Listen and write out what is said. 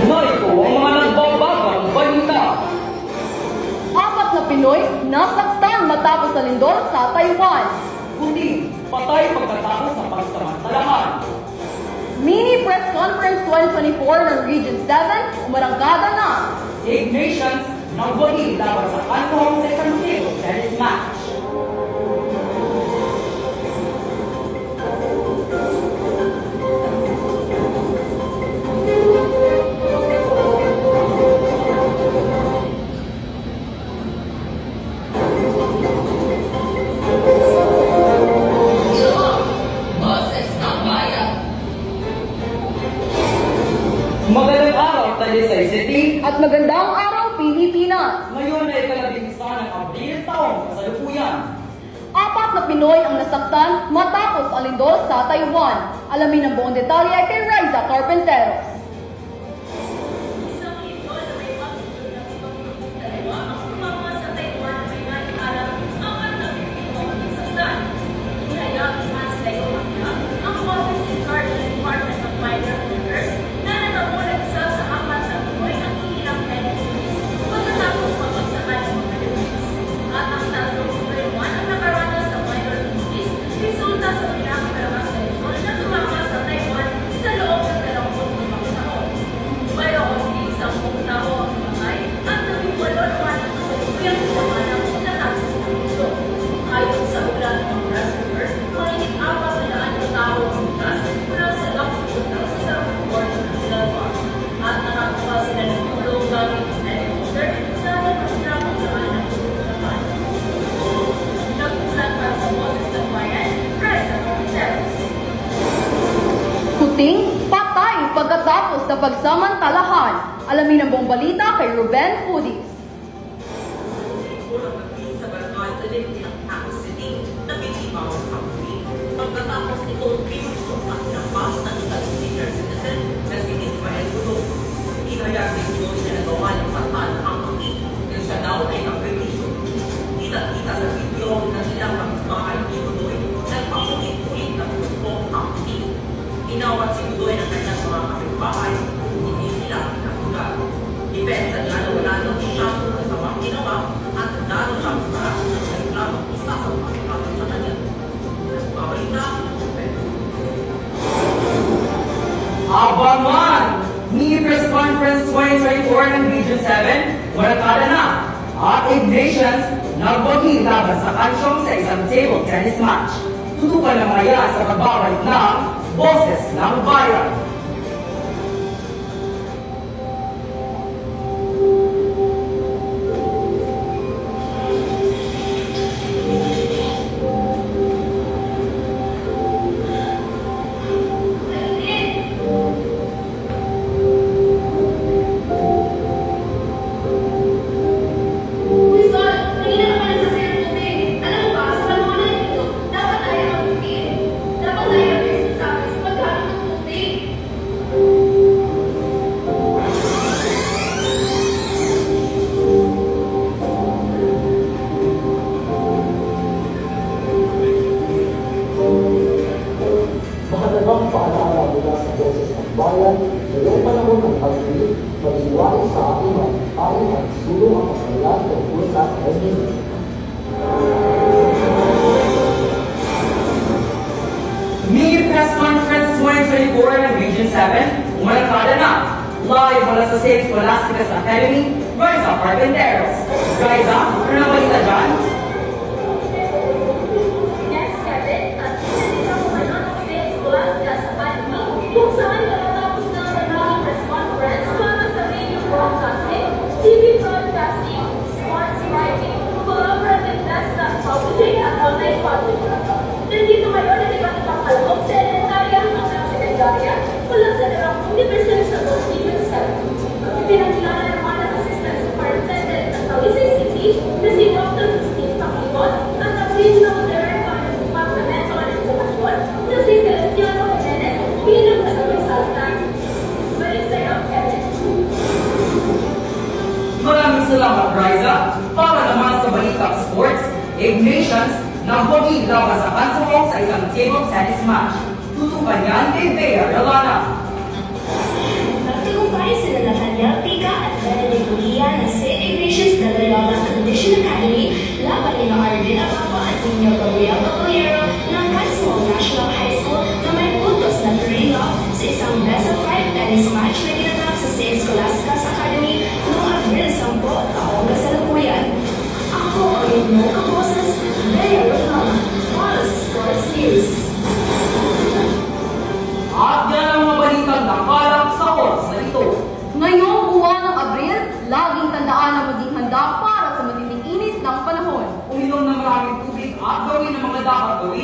Narito ang mga nagbabagang balita. 4 na Pinoy nasaktan matapos sa lindol sa Taiwan. Kundi patay pagkatapos sa pagsamantalahan. Mini Press Conference 2024 ng Region 7 umarangkada na. 8 nations nagbagi laban sa Kansong sa isang table tennis match. Magandang araw, Talisay City. At magandang araw, Pilipinas. Ngayon ay ika-11 ng Abril taong kasalukuyan. 4 na Pinoy ang nasaktan matapos ang lindol sa Taiwan. Alamin ang buong detalye kay Riza Carpentero. Isang lindol na may magnitude ng 7.2 ang tumama sa Taiwan na may naitala ang 4 na Pilipino ang nasaktan. Inihayag ni Hans Leo Magna, ang office in charge ng Department of Minor Affairs, na natamunan isa sa 4 na Pinoy ang ilang penalties pagkatapos mapagsakay ng mga Philippines. At ang 31 ang nakaranas ng minor injuries resulta sa pinakamalakas na lindol na tumama sa Taiwan sa loob ng 25 taon. Mayroon din 10 tao ang namatay at 18 naman ang kasalukuyang pinamalang natapos ng lindol. Ayon sa ulat ng Press River, mahigit 400 tao ang bukas mula sa Longitude sa Sarapur National Park. At nakakuha sila ng tulong gamit ng helicopter dahil mahirapang naman ang tutulakan. Nagpulat para sa Boses ng Bayan, Riza Carpentero. Kuting patay pagkatapos sa pagsamantalahan. Alamin ang buong balita kay Ruben Pudis. Unang naging sa barangay Talimti ng Taco City na binibaw sa huli. Pagkatapos ito, pinagsukat ng bus ng isang senior citizen na si Ismael Gulo. Inayag din ito siya nagawa ng saktan ang pangit na siya daw ay nagpremisyon. Kita-kita sa video na silang magbahay ni Guloy nagpakulit-ulit na pagpupok ang pangit. Inawat si Guloy ng kanyang mga kapitbahay kung hindi sila nakulat. Depensa niya na wala nang siya kung masamang ginawa at lalo siyang parang ng reklamang isa sa pagkakapit sa kanya. Nagbabalita, Abangan! Mini Press Conference 2024 ng Region 7, warakada na. At 8 nations nagbagi laban sa Kansong sa isang table tennis match. Tutukan ng mga yan sa pagbabalik ng Boses ng Bayan. Mahalagang paalala mula sa Boses ng Bayan, ngayong panahon ng pag-ibig, mag-iwalay sa ating ay at sulong ang kasalan tungkol sa pag-ibig. Mini Press Conference 2024 ng Region 7, umarakada na. Live mula sa St. Scholastica's Academy, Riza Carpenteros. Riza, ano na balita dyan? Yes, Kevin, at hindi na kumanon ang St. Scholastica's Academy kung saan natatapos na ang naging press conference para sa radio broadcasting, TV broadcasting, sports writing, collaborative test at publishing at online publishing. Nandito ngayon ang iba't ibang kalahok sa elementarya hanggang sekundarya mula sa dalawang division sa Region 7. Pinakilala naman ang Assistant Superintendent ng Talisay City na si Dr. Christine Panglimon at ang Regional Director ng Departamento ng Edukasyon na si Celestiano Jimenez bilang nag-resalta. Balik sa iyo, Kevin. Maraming salamat, Riza. Para naman sa balitang sports, 8 nations nagbagi laban sa Kansong sa isang table tennis match. Tutukan yan kay Bea Relana. Loyola Condition Academy, laban ni Arvin Abaco at Nino Gabriel Caballero ng Caswell National High School na may puntos na 3 sa isang best of 5 tennis match na ginanap sa St. Scholastica's Academy noong Abril 10 taong kasalukuyan. Ako ang inyong kaboses, Bea Rotama, para sa Sports News. At yan ang mga balitang nakalap sa oras na ito. Ngayong buwan ng Abril, laging tandaan na maging handa para sa matinding init ng panahon. Uminom ng maraming tubig at gawin ang mga dapat gawin